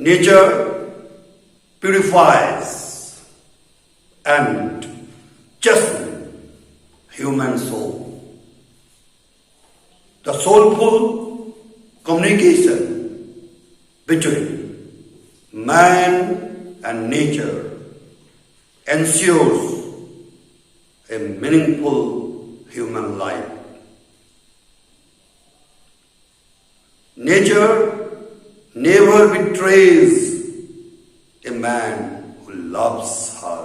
Nature purifies and chastens human soul. The soulful communication between man and nature ensures a meaningful human life. Nature never betrays a man who loves her.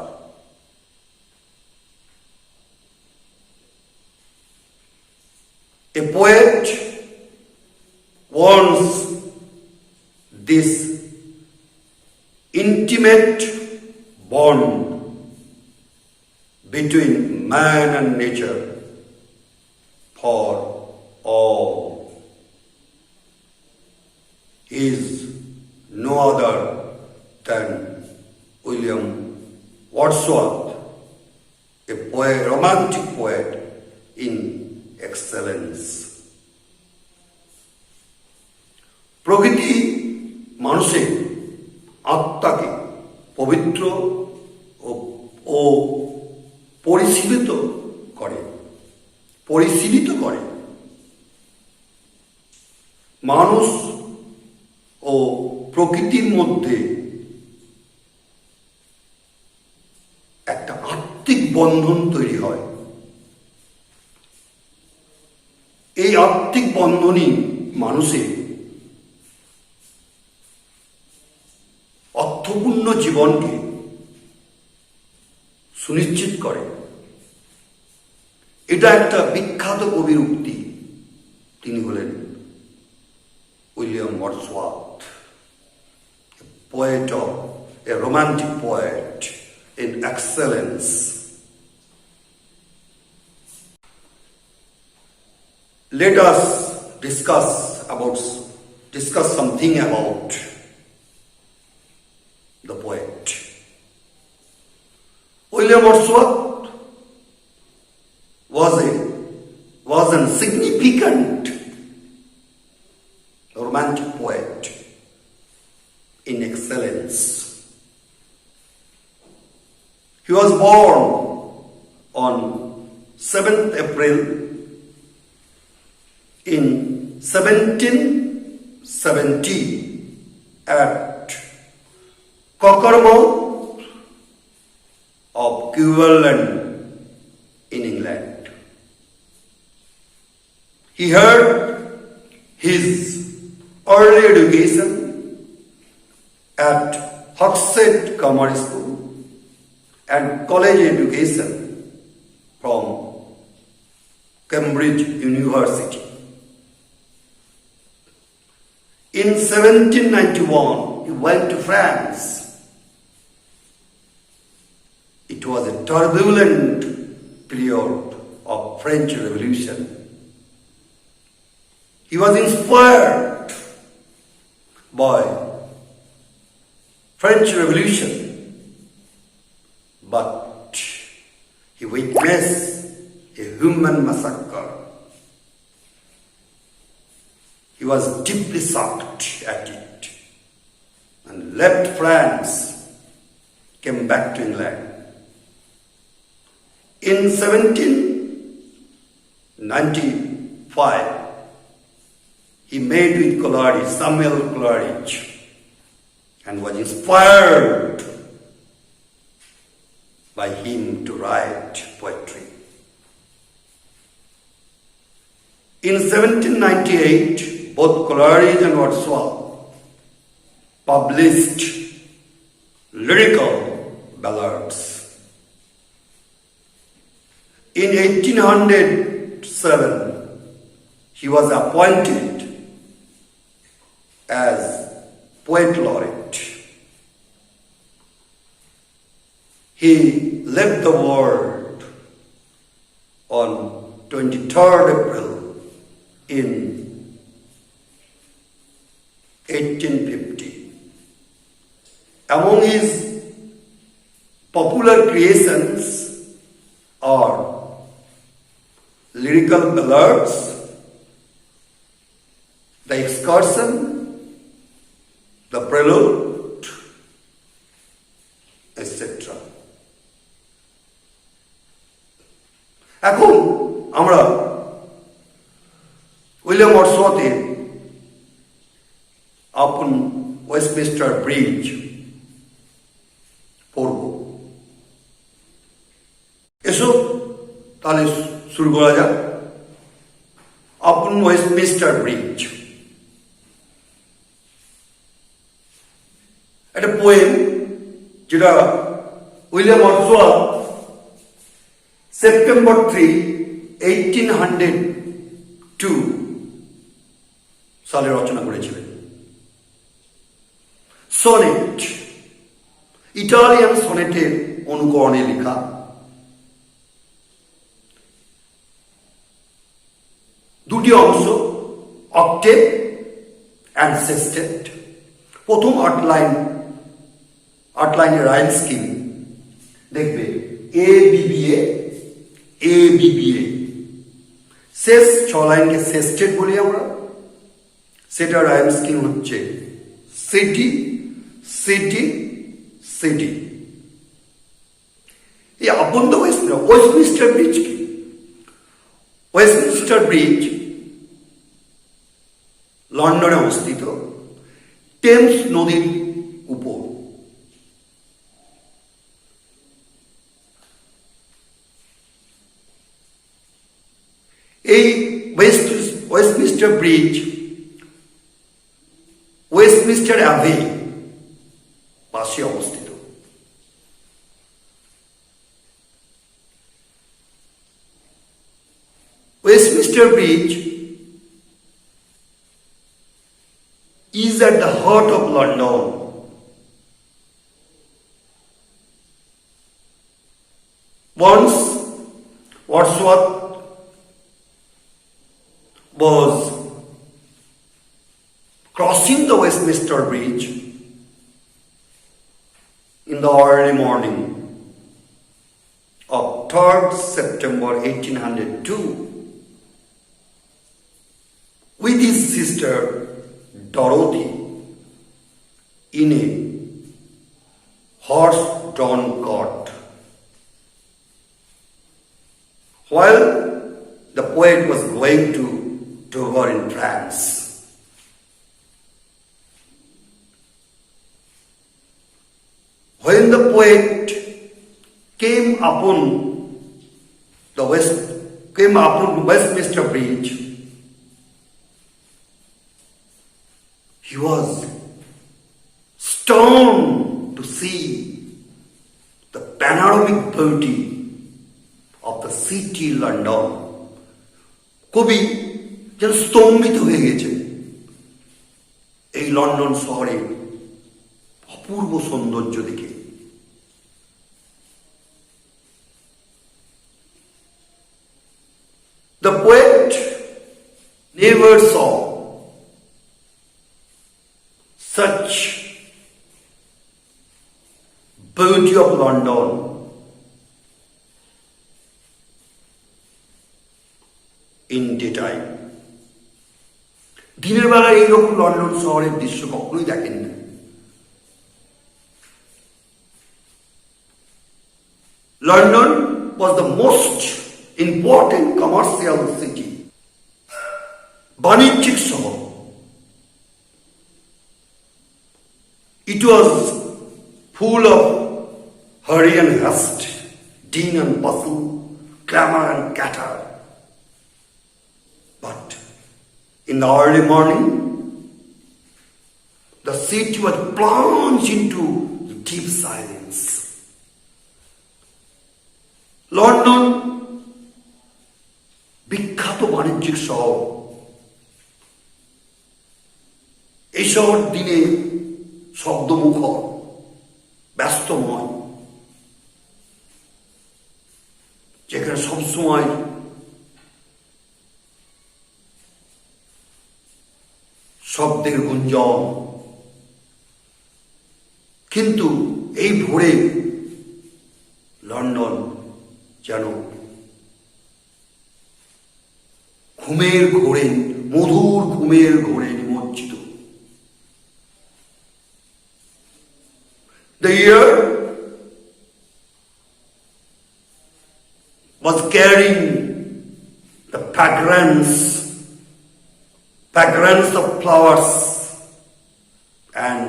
A poet wants this intimate bond between man and nature for all. He is no other than William Wordsworth, a poet, romantic poet in excellence. প্রকৃতি মানুষের আত্মাকে পবিত্র ও পরিশীলিত করে। মানুষ ও প্রকৃতির মধ্যে একটা আত্মিক বন্ধন তৈরি হয়। এই আত্মিক বন্ধনই মানুষের অর্থপূর্ণ জীবনকে সুনিশ্চিত করে। এটা একটা বিখ্যাত কবির উক্তি। তিনি হলেন William Wordsworth, a romantic poet in excellence. Let us discuss something about the poet. William Wordsworth was a significant romantic poet in excellence. He was born on 7th April in 1770 at Cockermouth of Cleveland in England. He had his early education at Hogshead Grammar School and college education from Cambridge University. In 1791, he went to France. It was a turbulent period of French Revolution. He was inspired by French Revolution, but he witnessed a human massacre. He was deeply shocked at it and left France, came back to England. In 1795, he met with Samuel Coleridge, and was inspired by him to write poetry. In 1798, both Coleridge and Wordsworth published lyrical ballads. In 1807, he was appointed as poet laureate. He left the world on 23rd April in 1850. Among his popular creations are lyrical ballads, The Excursion, The Prelude, Westminster bridge পড়ব। এসো তাহলে শুরু করা যাক। আপন Westminster bridge একটা poem যেটা William Wordsworth September 3, 1802 সালে রচনা করেছিলেন। সনেট, ইটালিয়ান সনেটের অনুকরণে লেখা। দুটি অংশ, অক্টেভ অ্যান্ড সেস্টেট। প্রথম আটলাইনের রাইম স্কিম দেখবে এ বিবিএ, এ বিবিএ। শেষ 6 লাইনকে সেস্টেট বলি আমরা। সেটা রাইম স্কিম হচ্ছে সিটি সিটি সিটি। এই আপন দ্য ওয়েস্টমিনস্টার ব্রিজ কি? ওয়েস্টমিনস্টার ব্রিজ লন্ডনে অবস্থিত, টেমস নদীর উপর। এই ওয়েস্টমিনস্টার ব্রিজ ওয়েস্টমিনস্টার অ্যাভে পাশে অবস্থিত। Westminster Bridge is at the heart of London. Once Wordsworth was crossing the Westminster Bridge in the early morning of 3rd September 1802 with his sister Dorothy in a horse-drawn cart. While the poet was going to Dover in France, when the poet came upon Westminster Bridge, he was stunned to see the panoramic beauty of the city London. কবি যেন স্তম্ভিত হয়ে গেছে এই London শহরের অপূর্ব সৌন্দর্য দেখে। The poet never saw such beauty of London in daytime. দিনের বেলা এইরকম লন্ডন শহরের দৃশ্য কখনোই দেখেন না। London was the most important commercial city, বাণিজ্যিক শহর। It was full of hurry and haste, din and bustle, clamor and clatter. But in the early morning, the city was plunged into deep silence. London বিখ্যাত বাণিজ্যিক শহর। এই শহর দিনে শব্দমুখর, ব্যস্তময়, যেখানে সবসময় শব্দের গুঞ্জন। কিন্তু এই ভোরে লন্ডন যেন ঘুমের ঘোরে, মধুর ঘুমের ঘোরে নিমজ্জিত। The air was carrying the fragrance of flowers and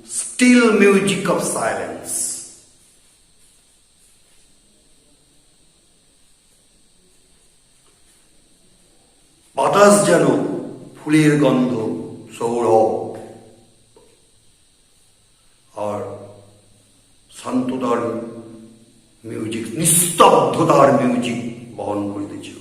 still music of silence. বাতাস যেন ফুলের গন্ধ, সৌরভ আর শান্ততার মিউজিক, নিস্তব্ধতার মিউজিক বহন করিতেছিল।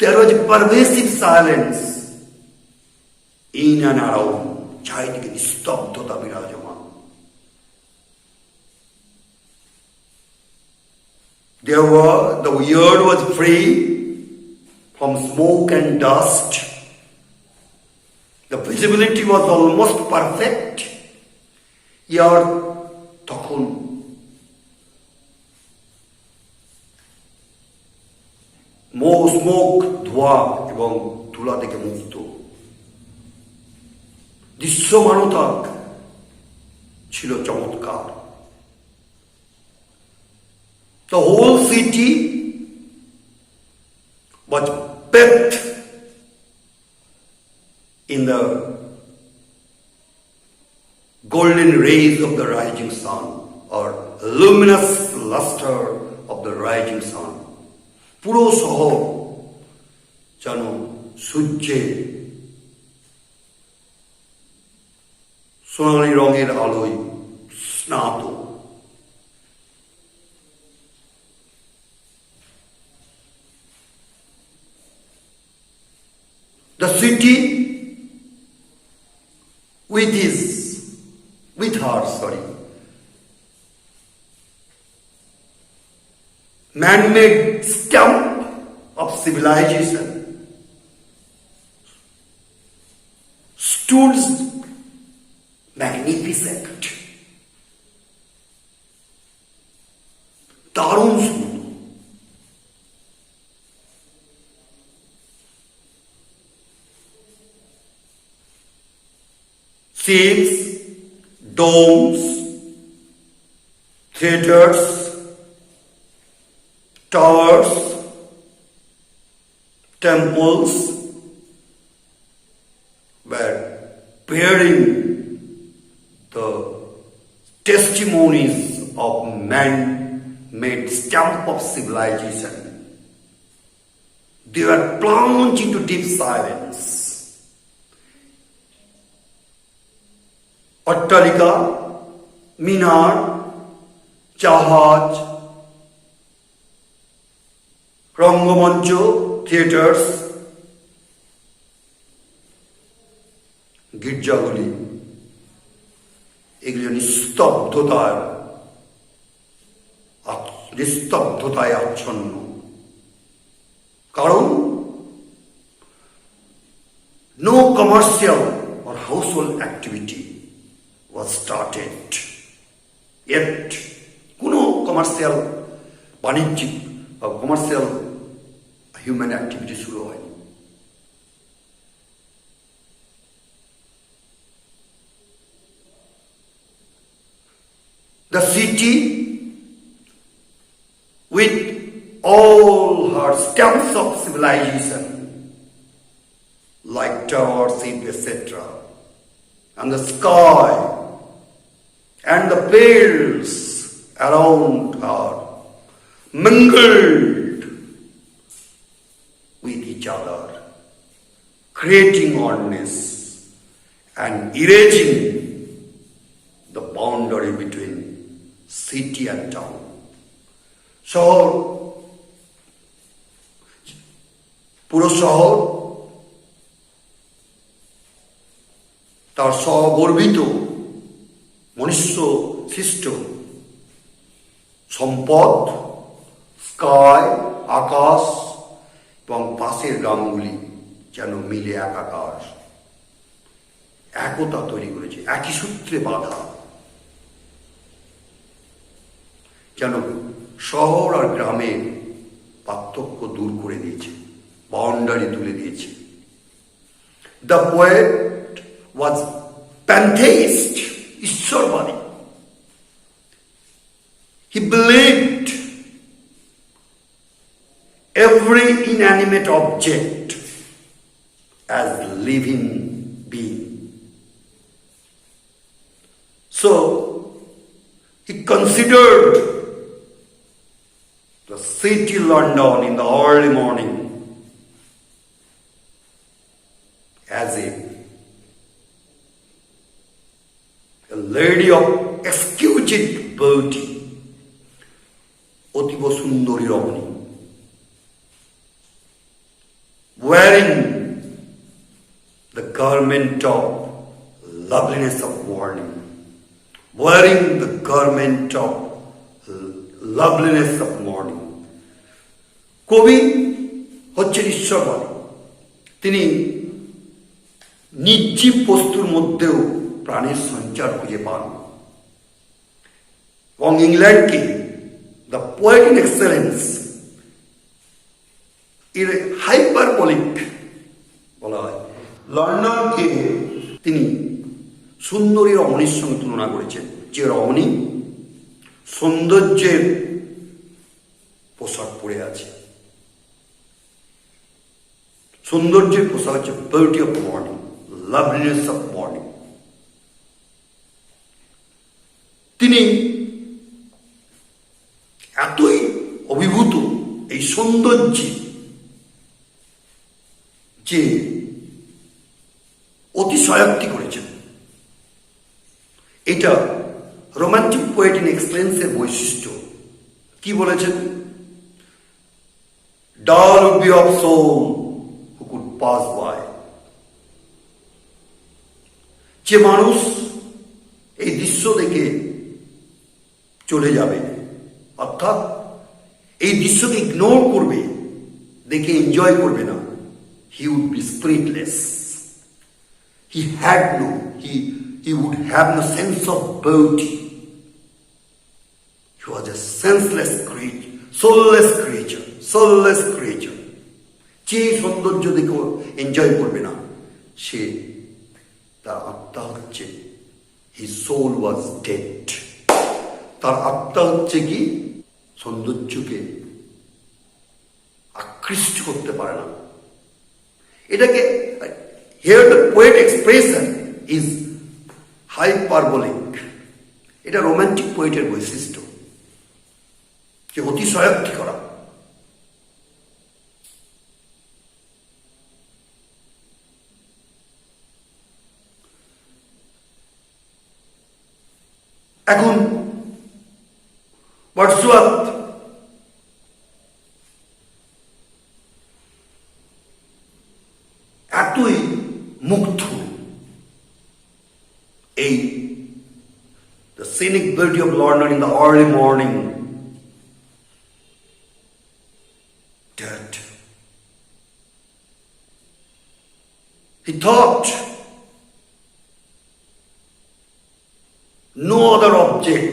There was a pervasive silence in and around, চারিদিকে নিস্তব্ধতা বিরাজমান। The air was free from smoke and dust. The visibility was almost perfect. Air তখন স্মোক, ধোঁয়া এবং ধুলা থেকে মুক্ত। দৃশ্যমানতা ছিল চমৎকার। The whole city was bathed in the golden rays of the rising sun, or luminous luster of the rising sun. পুরো শহর যেন সূর্যের সোনালী রঙের আলোয় স্নাত। The city with her man-made stamp of civilization stood magnificent. দারুণ সুন্দর। Seats, domes, theaters, towers, temples were bearing the testimonies of man-made stamp of civilization. They were plunged into deep silence. অট্টালিকা, মিনার, জাহাজ, রঙ্গমঞ্চ, থিয়েটার্স, গির্জাগুলি, এগুলি নিস্তব্ধতায় আচ্ছন্ন। কারণ no commercial or household activity was started yet. কোনো commercial, বাণিজ্যিক বা কমার্শিয়াল হিউম্যান অ্যাক্টিভিটি শুরু হয়নি। The city with all her stamps of civilization like towers, etc., and the sky and the fields around her mingled with each other, creating oneness and erasing the boundary between city and town. শহর, পুরো শহর তার স্বগর্বিত মনুষ্য সৃষ্ট সম্পদ, sky, আকাশ এবং পাশের গ্রামগুলি যেন মিলে একাকার, একতা তৈরি করেছে, একই সূত্রে বাঁধা, যেন শহর আর গ্রামের পার্থক্য দূর করে দিয়েছে, বাউন্ডারি তুলে দিয়েছে। The poet was pantheist, ঈশ্বরবাদী. He believed every inanimate object as living being. So he considered the city London in the early morning as a lady of exquisite beauty, অতীব সুন্দরী রমণী, wearing the garment of loveliness of morning, wearing the garment of loveliness of morning. কবি হচ্ছেন ঈশ্বরবাদী। তিনি নির্জীব বস্তুর মধ্যেও প্রাণের সঞ্চার খুঁজে পান এবং ইংল্যান্ডকে দ্য পোয়েট ইন এক্সেলেন্স এর হাইপারবলিক বলা হয়। লন্ডনকে তিনি সুন্দরী রমণীর সঙ্গে তুলনা করেছেন, যে রমণী সৌন্দর্যের পোশাক পরে আছে। সৌন্দর্যের পোশাক হচ্ছে beauty of morning, লাভলিনেস of morning. তিনি এতই অভিভূত এই সৌন্দর্যে যে অতিশয়োক্তি করেছেন। এটা রোমান্টিক পোয়েট ইন এক্সেলেন্সের বৈশিষ্ট্য। কি বলেছেন? dull would be of soul who could pass by. যে মানুষ এই দৃশ্য দেখে চলে যাবে, অর্থাৎ এই দৃশ্যকে ইগনোর করবে, দেখে এনজয় করবে না, he would be spiritless. He would have no sense of beauty. He was a senseless creature, soulless creature. যে সৌন্দর্য দেখে এনজয় করবে না, সে তার আত্মা হচ্ছে, his soul was dead. তার আত্মা হচ্ছে কি সৌন্দর্যকে আকৃষ্ট করতে পারে না। এটাকে here the poet expression is hyperbolic. এটা রোমান্টিক পোয়েটের বৈশিষ্ট্য, যে অতিশয়োক্তি করা। এখন ওয়ার্ডসওয়ার্থ এতই মুগ্ধ এই the scenic beauty of London in the early morning that he thought no other object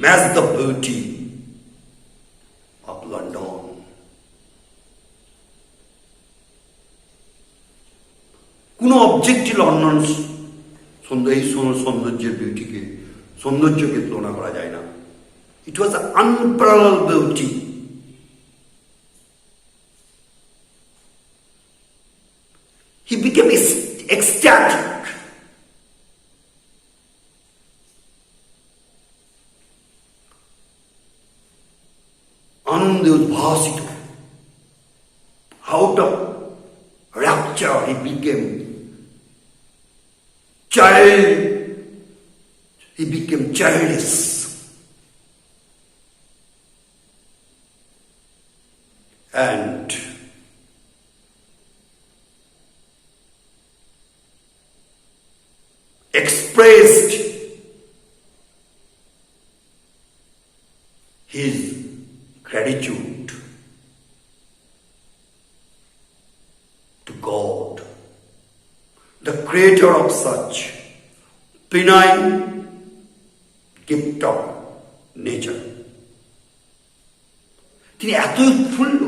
matched the beauty of London. কোন অবজেক্টই লন্ডন সৌন্দর্যের বিউটিকে, সৌন্দর্যকে তুলনা করা যায় না। ইট ওয়াজ আনপ্যারালালড বিউটি। He became ecstatic. আনন্দে উদ্ভাসিত, out of rapture he became childish. And expressed his gratitude to God, the creator of such benign gift of nature. তিনি এতই উৎফুল্ল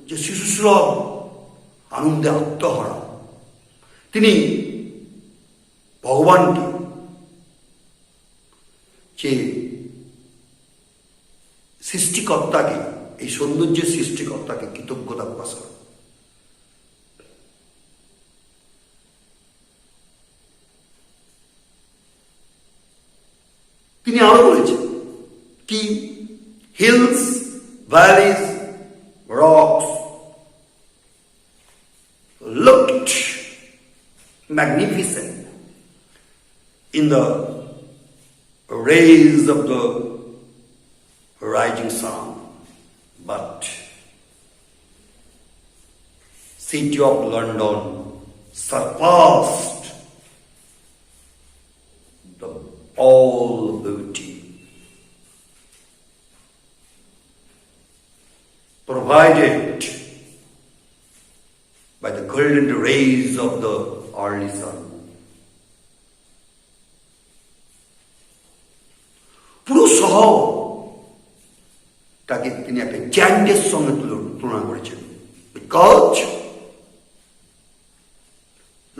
যে শিশুসুলভ আনন্দে আত্মহারা। তিনি ভগবানকে, যে সৃষ্টিকর্তাকে এই সৌন্দর্যের সৃষ্টিকর্তাকে কৃতজ্ঞতা প্রকাশ করে। তিনি আরো বলেছেন কি, hills, valleys, rocks looked magnificent in the rays of the rising sun, but city of London surpassed the all beauty provided by the golden rays of the early sun. পুরো শহরটাকে তিনি একটা জ্যান্টের সঙ্গে তুলনা করেছেন, because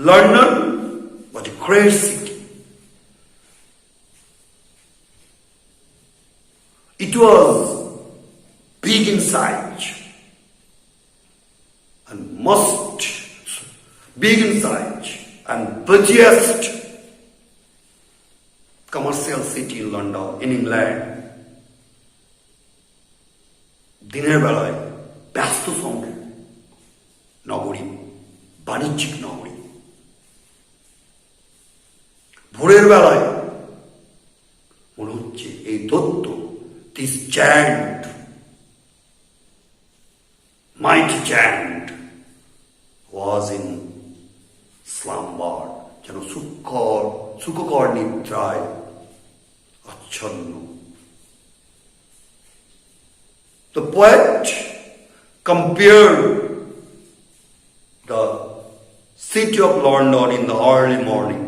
London was a great city. It was big in size and most big in size and busiest commercial city in London, in England. দিনের বেলায় ব্যস্ত নগরী, বাণিজ্যিক নগরী। ভোরের বেলায় মনে হচ্ছে এই Dutta, this giant, mighty giant was in slumber, যেন সুখকর নিদ্রায় আচ্ছন্ন। The poet compared the city of London in the early morning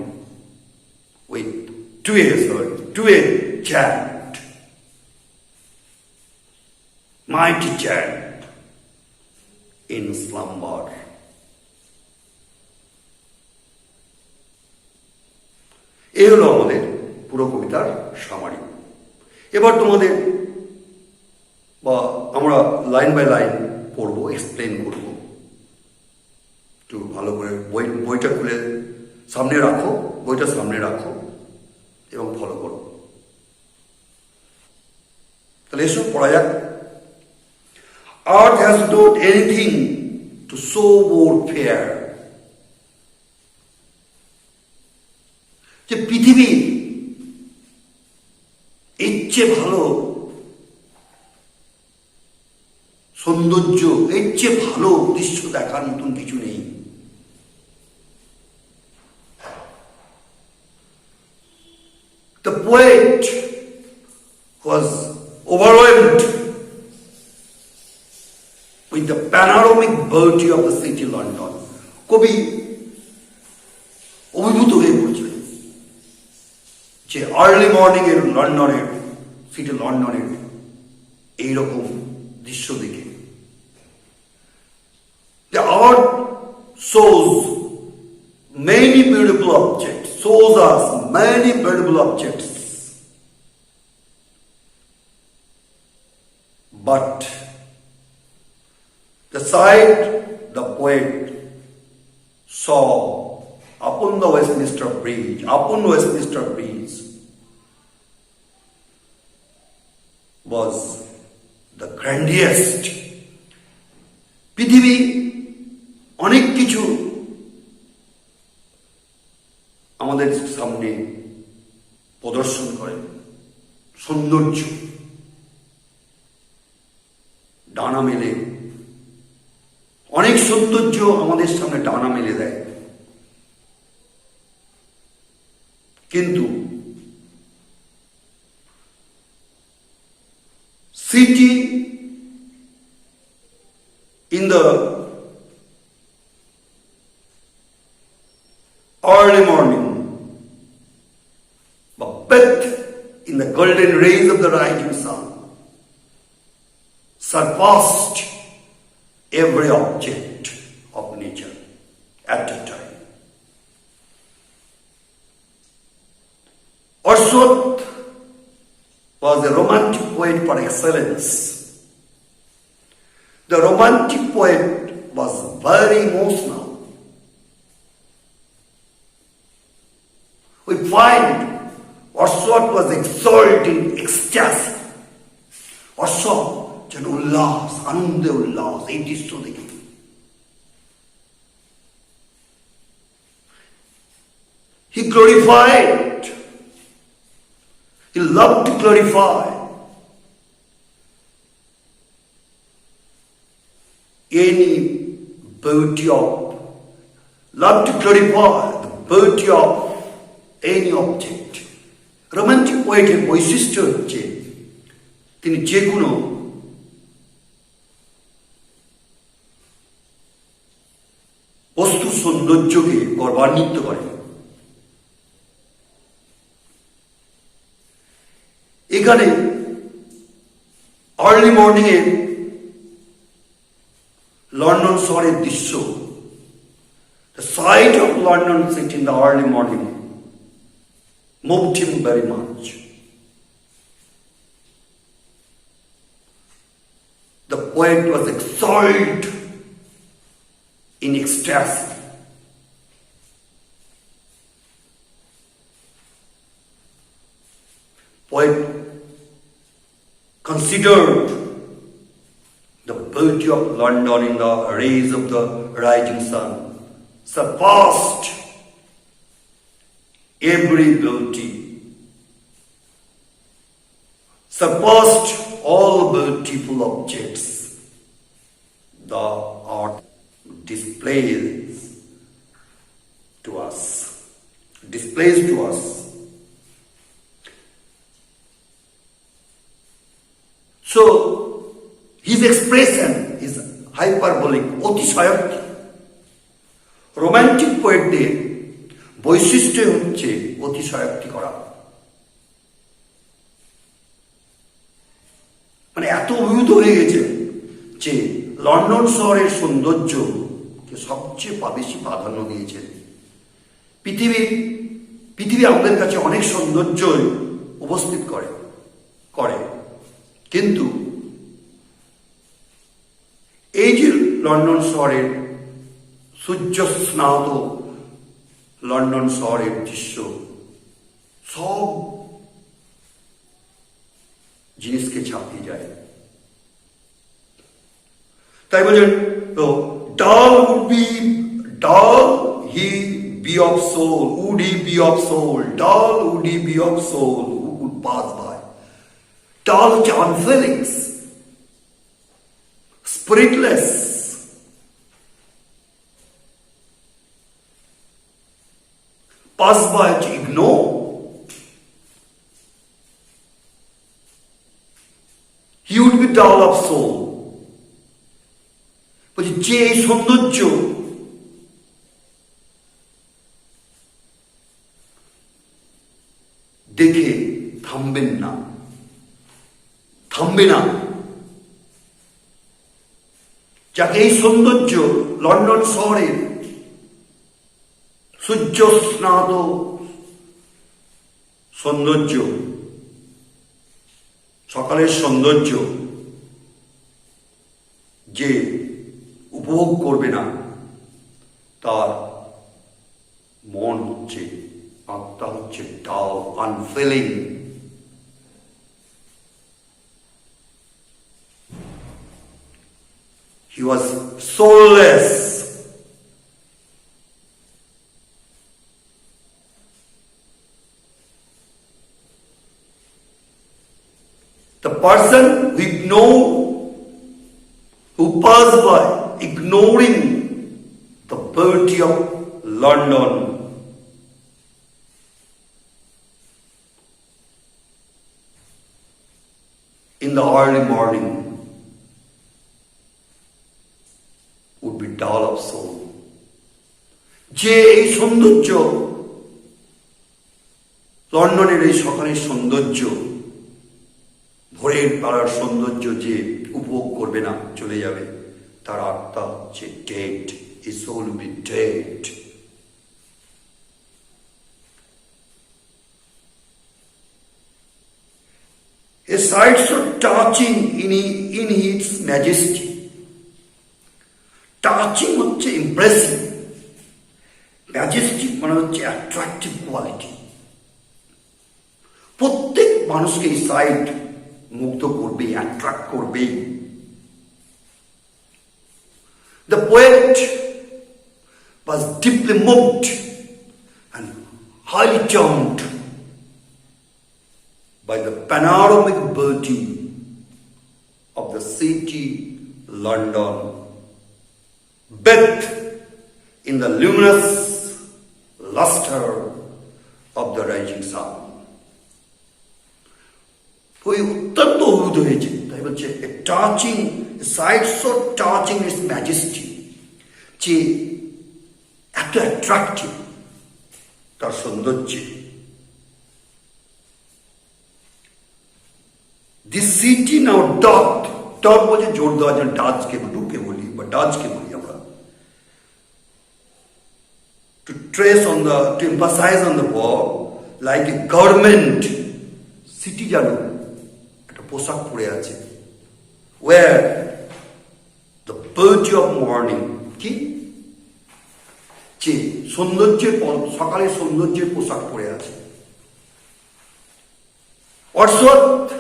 with to a giant, mighty giant in slumber. এই হলো আমাদের পুরো কবিতার সামারি। এবার তোমাদের বা আমরা লাইন বাই লাইন পড়বো, এক্সপ্লেন করবো। একটু ভালো করে বইটা খুলে সামনে রাখো, বইটা সামনে রাখো এবং ফলো করো। তাহলে এসব পড়া যাক। Earth has not anything to show more fair. যে পৃথিবীর এর চেয়ে ভালো সৌন্দর্য, এর চেয়ে ভালো দৃশ্য দেখার মতন কিছু নেই। The poet was overwhelmed with the panoramic beauty of the city London. কবি অভিভূত হয়ে পড়েছিলেন যে আর্লি মর্নিং এর লন্ডনের, সিটি লন্ডনের এইরকম দৃশ্য দেখে। The art shows many beautiful objects, shows us many beautiful objects, but the sight the poet saw upon the Westminster Bridge, was the grandest. পৃথিবী অনেক কিছু আমাদের সামনে প্রদর্শন করে, সৌন্দর্য ডানা মেলে, অনেক সৌন্দর্য আমাদের সামনে ডানা মেলে দেয়, কিন্তু city in the early morning, but bathed in the golden rays of the rising sun, surpassed every object of nature at that time. Wordsworth was a romantic poet par excellence. The romantic poet was very emotional. We find Wordsworth was exalted in ecstasy. Wordsworth যেন উল্লাস, আনন্দে উল্লাস, এই দৃশ্য দেখে। He glorified. He loved to glorify any beauty of, loved to glorify the beauty of any object. Romantic পোয়েটের বৈশিষ্ট্য হচ্ছে তিনি যে কোনো বস্তুর সৌন্দর্যকে গৌরবান্বিত করেন। এখানে আর্লি মর্নিং এর লন্ডন শহরের দৃশ্য, the sight of London city in the early morning moved him very much. The poet was exalted in ecstasy. Poet considered the beauty of London in the rays of the rising sun, surpassed every beauty, surpassed all beautiful objects the art displays to us. So, his expression is hyperbolic, অতিশয়োক্তি। Romantic পোয়েটদের বৈশিষ্ট্য হচ্ছে অতিশয়োক্তি করা, মানে এত অভিভূত হয়ে গেছে যে লন্ডন শহরের সৌন্দর্যকে সবচেয়ে বেশি প্রাধান্য দিয়েছে। পৃথিবী আমাদের কাছে অনেক সৌন্দর্য উপস্থিত করে, কিন্তু এই যে লন্ডন শহরের সূর্য স্নাত লন্ডন শহরের দৃশ্য সব জিনিসকে ছাপিয়ে যায়। তাই বলছেন তো dull he be of soul, would he be of soul, dull would he be of soul who could pass by. Dull হচ্ছে unfeelings, spiritless, pass by হচ্ছে ignore. He would be dull of soul. বলছি যে এই সৌন্দর্য দেখে থামবে না, যাকে এই সৌন্দর্য লন্ডন শহরের সূর্য স্নাত সৌন্দর্য, সকালের সৌন্দর্য যে উপভোগ করবে না, তার মন হচ্ছে, আত্মা হচ্ছে ডাল, আনফিলিং। He was soulless. The person who passed by, ignoring the beauty of London, in the early morning, would be dull of soul. যে এই সৌন্দর্য, লন্ডনের এই সকালের সৌন্দর্য, ভোরের পাড়ার সৌন্দর্য যে উপভোগ করবে না, চলে যাবে, তার আত্মা হচ্ছে dead, his soul will be dead. A sight so touching in its majesty, touching হচ্ছে ইমপ্রেসিভ, ম্যাজেস্টিক মানে হচ্ছে অ্যাট্রাকটিভ কোয়ালিটি। প্রত্যেক মানুষকে এই সাইট মুগ্ধ করবে, অ্যাট্রাক্ট করবে। The poet was deeply moved and highly charmed by the panoramic beauty of the city London, bathed in the luminous luster of the rising sun. ওই অত্যন্ত অভিভূত হয়েছে, তাই বলছে touching sight, so touching its majesty, যে এত attractive তার সৌন্দর্যে। This city now dot, dot বলছে জোর দেওয়া যায়, ডাচকে ডুকে বলি বা ডাচকে বলি আমরা, to trace on the, to emphasize on the word, like a government city জানো একটা পোশাক পরে আছে, where the beauty of morning, কি যে সৌন্দর্যের সকালে সৌন্দর্যের পোশাক পরে আছে। Wordsworth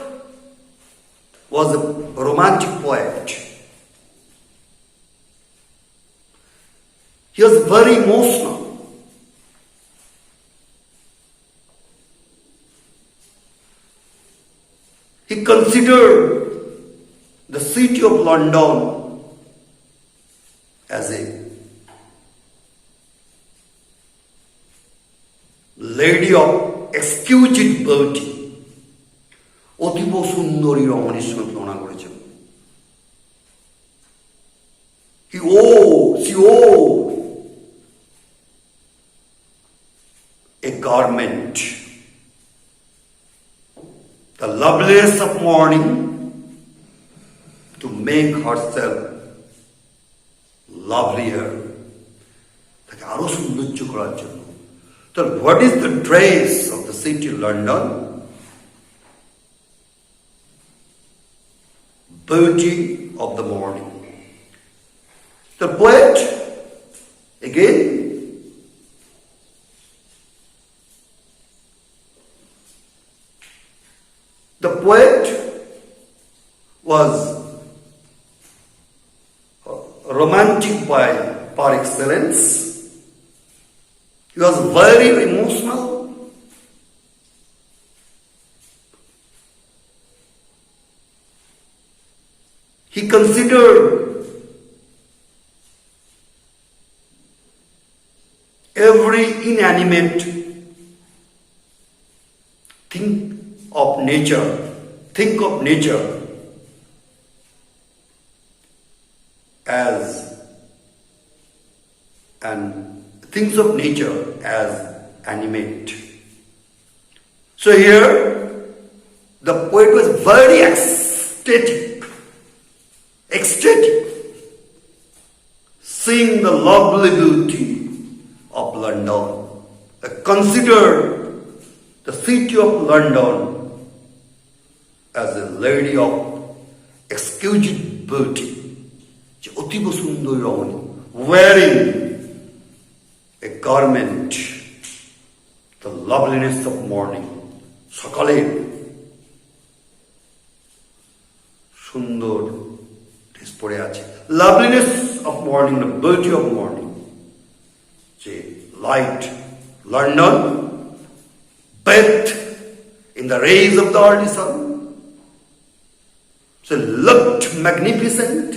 was a romantic poet. He was very emotional. He considered the city of London as a lady of exquisite beauty, অতীব সুন্দরী রমণীর সঙ্গে তুলনা করেছেন। She owed a garment, the loveliness of morning, to make herself lovelier, তাকে আরো সৌন্দর্য করার জন্য। So what is the dress of the city of London? Beauty of the morning. The poet, again, the poet was romantic par excellence. He was very emotional. He considered every inanimate thing of nature, as and things of nature as animate. So here the poet was very ecstatic, seeing the lovely beauty of London. Considered the city of London as a lady of exquisite beauty, অতীব সুন্দরী রমণী, wearing a garment, the loveliness of morning, সকালে সুন্দর dress পরে আছে। Loveliness of morning, the beauty of morning, যে light, London bathed in the rays of the early sun, so looked magnificent.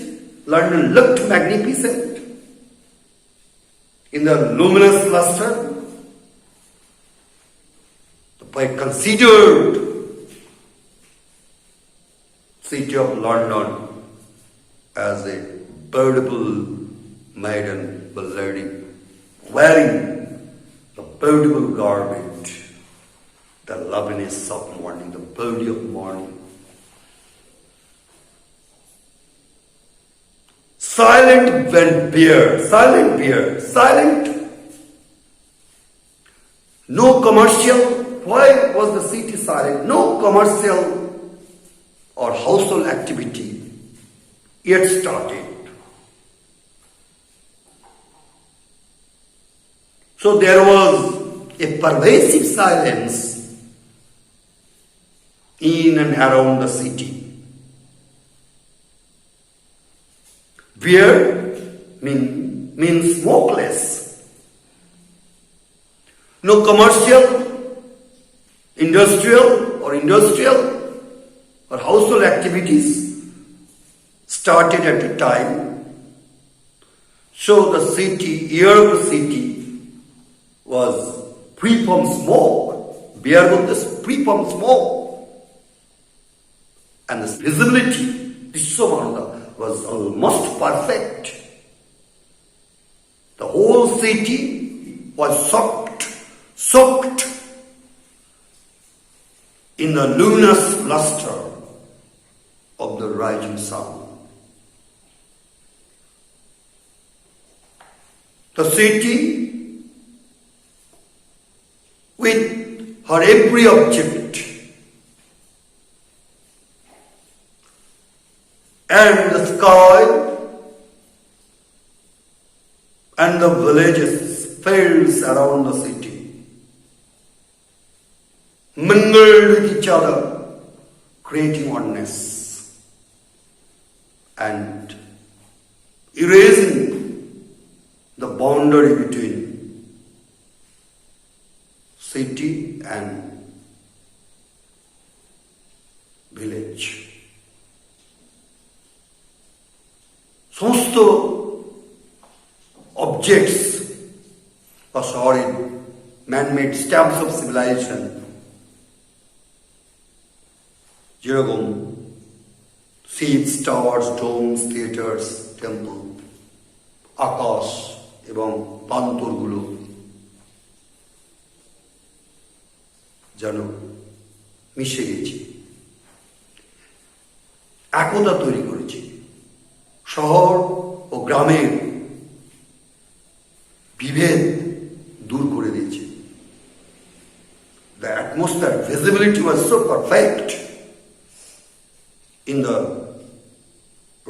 London looked magnificent in the luminous luster. The poet considered city of London as a beautiful maiden lady wearing the beautiful garment, the loveliness of morning, the beauty of morning. Silent bear, silent. No commercial. Why was the city silent? No commercial or household activity yet started. So there was a pervasive silence in and around the city. Where means smokeless. No commercial, industrial or household activities started at the time. So the air of the city was free from smoke. Bear was free from smoke. And the visibility, was almost perfect. The whole city was soaked in the luminous luster of the rising sun. The city, with her every object and the sky and the villages, fields around the city, mingled with each other, creating oneness and erasing the boundary between city and village. সমস্ত objects or solid man-made stamps of civilization যেরকম ships, towers, domes, theaters, temple, আকাশ এবং প্রান্তরগুলো যেন মিশে গেছে, একতা তৈরি করেছে, শহর ও গ্রামের বিভেদ দূর করে দিয়েছে। The atmosphere, visibility was so perfect in the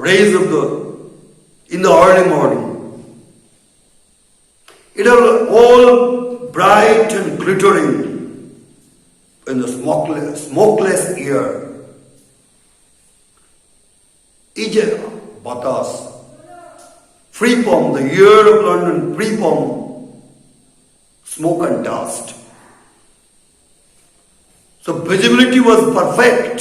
rays of in the early morning. It was all bright and glittering in the smokeless air. Each batas, free from the air of London, free from smoke and dust. So visibility was perfect.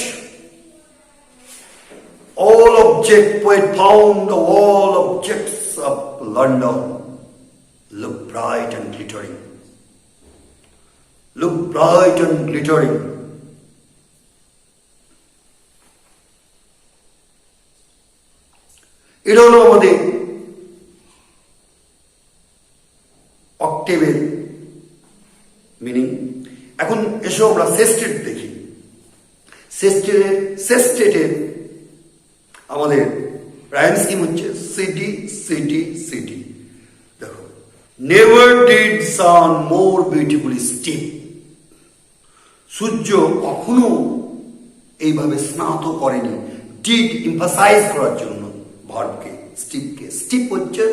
All objects were found, all objects of London look bright and glittering. Look bright and glittering. এটা হলো আমাদের অক্টেভের meaning. এখন এসো আমরা সেস্টেট দেখি। সেস্টেটের আমাদের rhyme scheme হচ্ছে সিটি সিটি সিটি। দেখো, never did sun more beautifully steep. সূর্য কখনো এইভাবে স্নাত করেনি। ডিড এমফাসাইজ করার জন্য ভার্বকে, স্টিপকে। স্টিপ হচ্ছে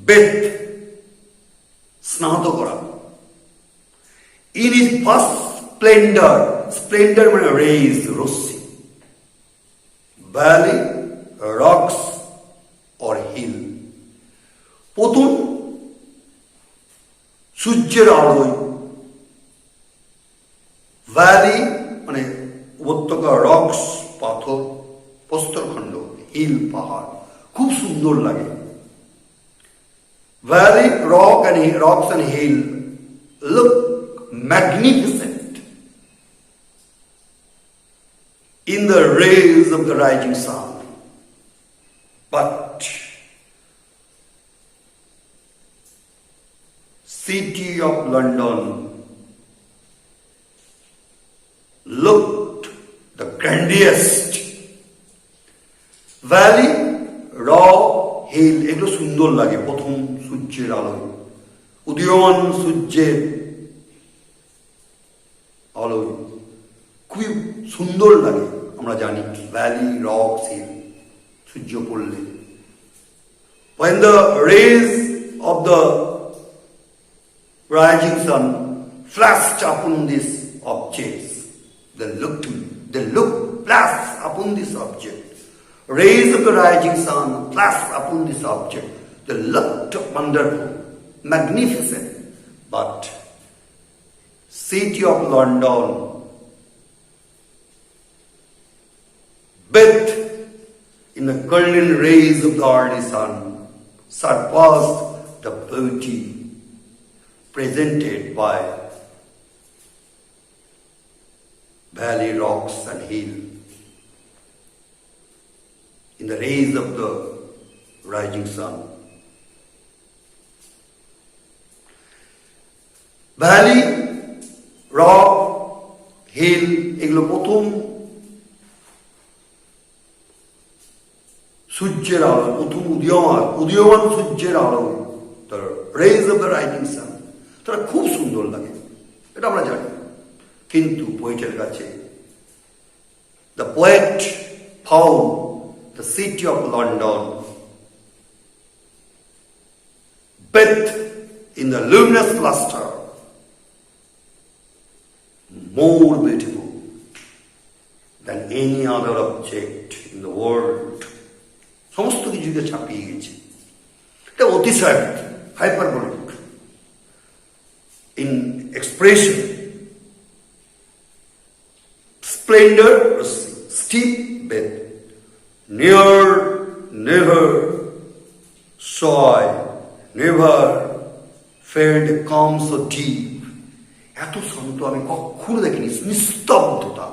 বেথ, স্নাত করা। In his first splendour, splendour মানে রেইজ, রশ্মি। ভ্যালি, রক্স অর হিল, প্রথম সূর্যের আলোয়। ভ্যালি মানে উপত্যকা, রক্স পাথর, প্রস্তরখণ্ড, হিল পাহাড়, খুব সুন্দর লাগে। Valley, rocks and hill look magnificent in the rays of the rising sun. But city of London looked the grandest. Valley, rock, hill, এগুলো সুন্দর লাগে প্রথম সূর্যের আলোয়, উদীয়মান সূর্যের আলোয় খুবই সুন্দর লাগে। আমরা জানি ভ্যালি, রক, হিল, সূর্য পড়লে। When the rays of the rising sun flashed upon these objects. They looked, flashed upon this object. Rays of the rising sun flashed upon this object. They looked wonderful, magnificent. But city of London, bathed in the golden rays of the early sun, surpassed the beauty presented by valley, rocks and hill. In the rays of the rising sun, valley, rock, hill এগুলো প্রথম সূর্যের আলো, প্রথম উদীয়মান সূর্যের আলো, তার rays of the rising sun, তারা খুব সুন্দর লাগে, এটা আমরা জানি। কিন্তু পোয়েটের কাছে the poet found the city of London bathed in the luminous luster, more beautiful than any other object in the world. সমস্ত কিছুকে ছাপিয়ে গেছে। এটা অতিশয় hyperbolic in expression, splendor, steep bed, never saw I, never felt a calm so deep. এত শান্ত আমি কখনো দেখিনি, নিস্তব্ধতা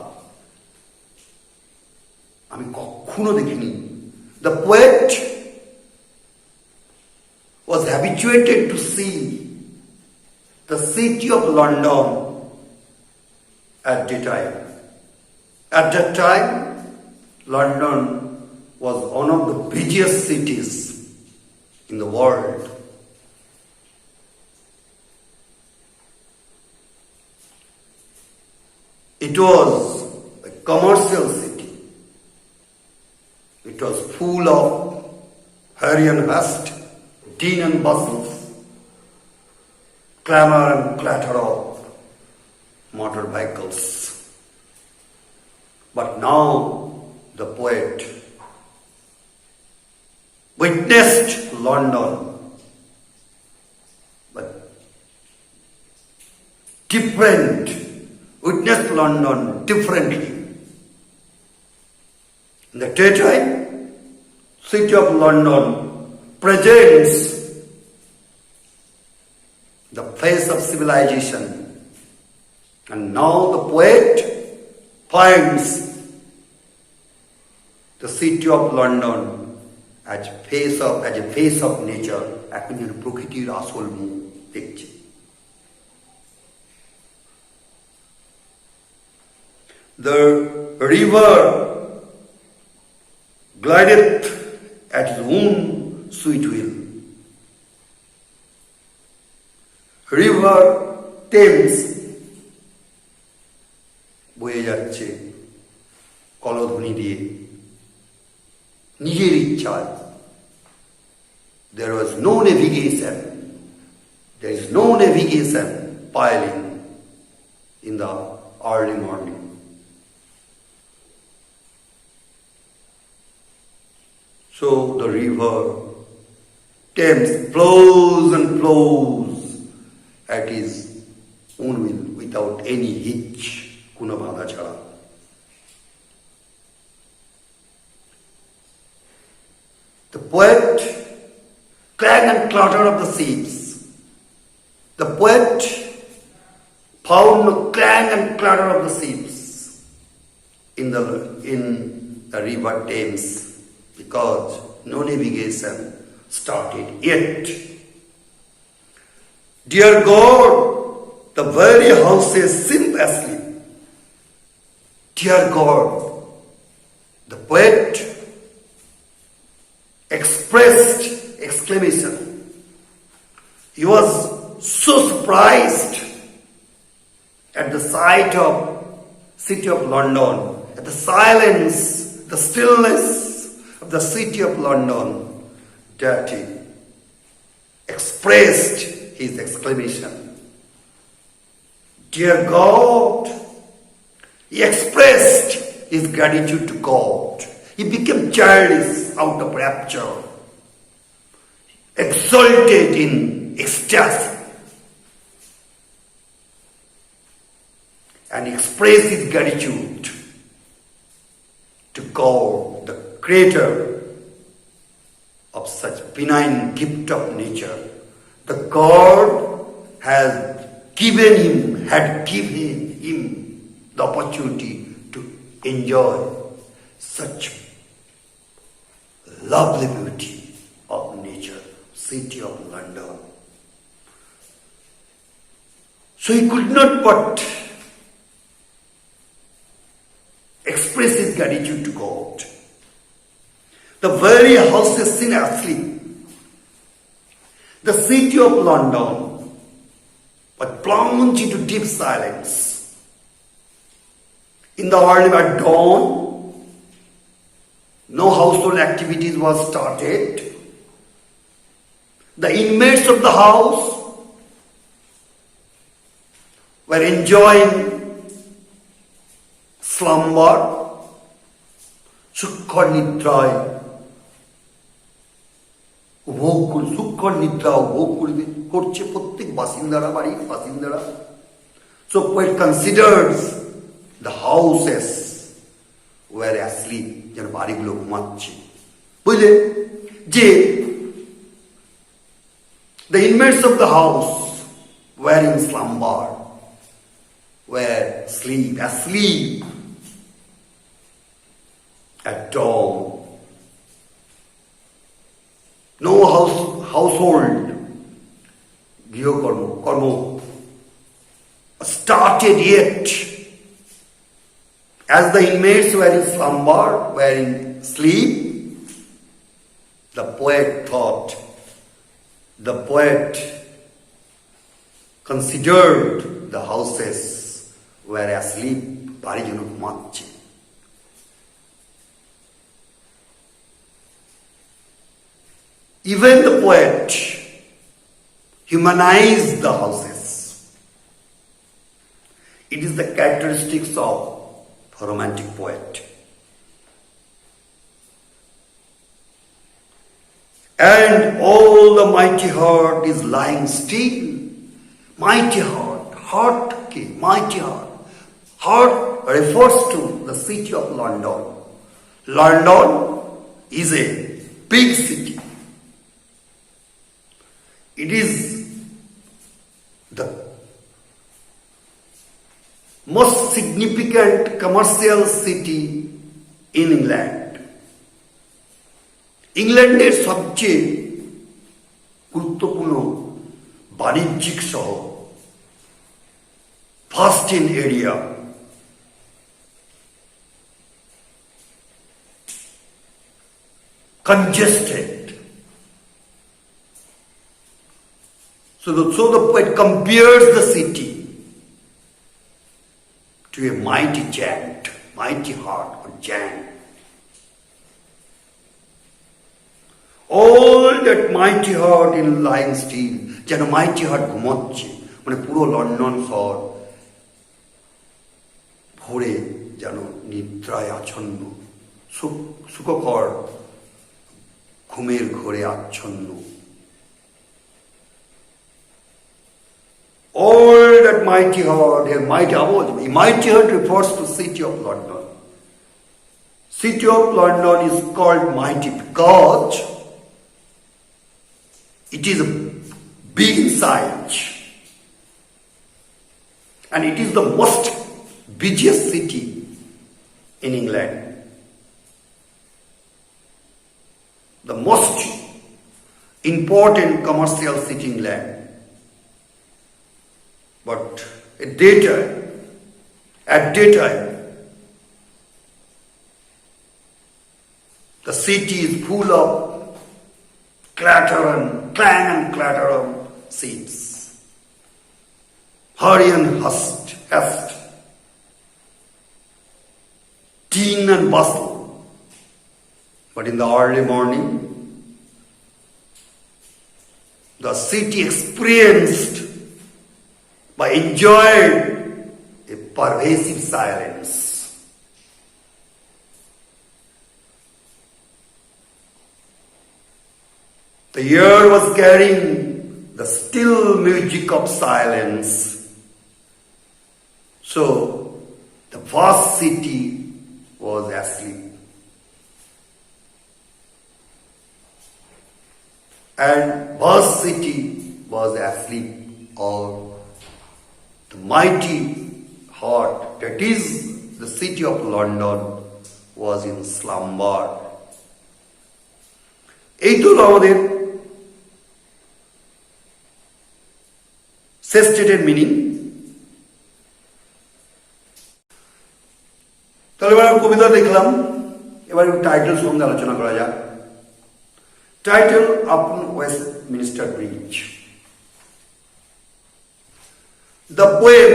আমি কখনো দেখিনি। The poet was habituated to see the city of London at the time. At that time, London was one of the busiest cities in the world. It was a commercial city. It was full of hurry and haste, din and bustle, clamor and clatter of motor vehicles. But now the poet witnessed London, but witnessed London differently. In the daytime, city of London presents the face of civilization, and now the poet finds the city of London as a face of nature. এখন যেন প্রকৃতির আসল মুখ দেখছে। The river glideth at his own sweet will. River Thames বয়ে যাচ্ছে কলধ্বনি দিয়ে নিজের ইচ্ছায়। There is no navigation piling in the early morning. So the river Thames flows and flows at his own will, without any hitch, কোনো বাধা ছাড়া। The poet, clang and clatter of the seas. The poet found the clang and clatter of the seas in the river Thames, because no navigation started yet. Dear God, the very houses seem asleep. Dear God, the poet expressed exclamation. He was so surprised at the sight of city of London, at the silence, the stillness of the city of London, that he expressed his exclamation. Dear God, he expressed his gratitude to God. He became childish out of rapture, exalted in ecstasy, and expressed his gratitude to God, the creator of such benign gift of nature. The God had given him the opportunity to enjoy such lovely beauty of nature, city of London. So he could not but express his gratitude to God. The very house is seen asleep. The city of London was plunged into deep silence. In the early dawn, no household activities was started. The inmates of the house were enjoying slumber, sukha nidra, sukha nidra korche prottek basindara baড়ির বাসিন্দারা. So poet considers the houses were asleep, যেন বাড়িগুলো ঘুমাচ্ছে. বুঝলে যে the inmates of the house were in slumber, were asleep at dawn. No household karma started yet. As the inmates were in slumber, were in sleep, the poet considered the houses were asleep, বাড়ি যেন ঘুমাচ্ছে. Even the poet humanized the houses. It is the characteristics of a romantic poet. And all the mighty heart is lying still. Mighty heart, mighty heart. Heart refers to the city of London. London is a big city. It is the most significant commercial city in England. ইংল্যান্ডের সবচেয়ে গুরুত্বপূর্ণ বাণিজ্যিক শহর, first in area, congested. So the poet compares the city to a mighty giant, mighty heart or giant. All that mighty heart in lying still, যেন mighty heart ঘুমাচ্ছে, মানে পুরো London শহর ভোরে যেন নিদ্রায় আচ্ছন্ন, সুখকর ঘুমের ঘোরে আচ্ছন্ন. All that mighty heart, mighty heart refers to city of London. City of London is called mighty because it is big in size and it is the most busiest city in England. The most important commercial city in England. But at daytime, the city is full of clang and clatter of seats, hurry and haste, din and bustle. But in the early morning, the city experienced by enjoyed pervasive silence. The air was carrying the still music of silence. So the vast city was asleep. And vast city was asleep, or the mighty heart, that is the city of London, was in slumber. এই তো আমাদের stated meaning. তাহলে এবার আমি কবিতা দেখলাম, এবার title সম্বন্ধে আলোচনা করা যাক। টাইটেল আপন Westminster bridge. The poem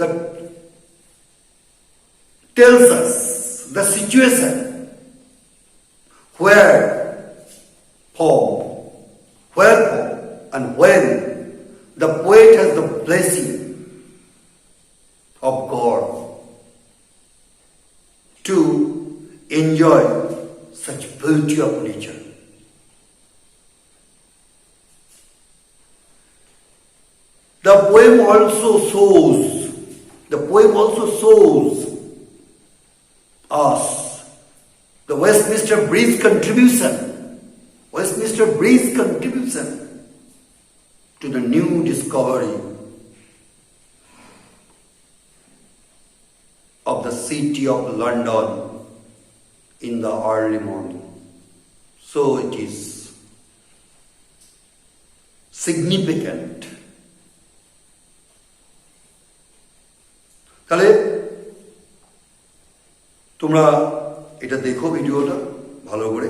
that tells us the situation wherefore and when the poet has the blessing of God to enjoy such beauty of nature. The poem also shows us the Westminster Bridge contribution to the new discovery of the city of London in the early morning. So it is significant. তাহলে তোমরা এটা দেখো ভিডিওটা ভালো করে,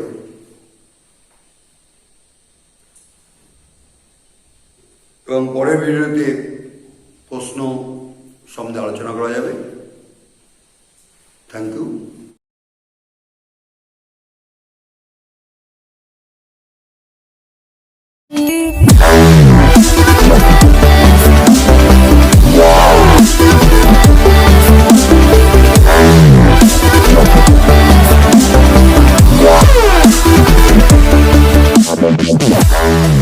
এবং পরের ভিডিওতে প্রশ্ন সম্বন্ধে আলোচনা করা যাবে। Thank you. Yeah.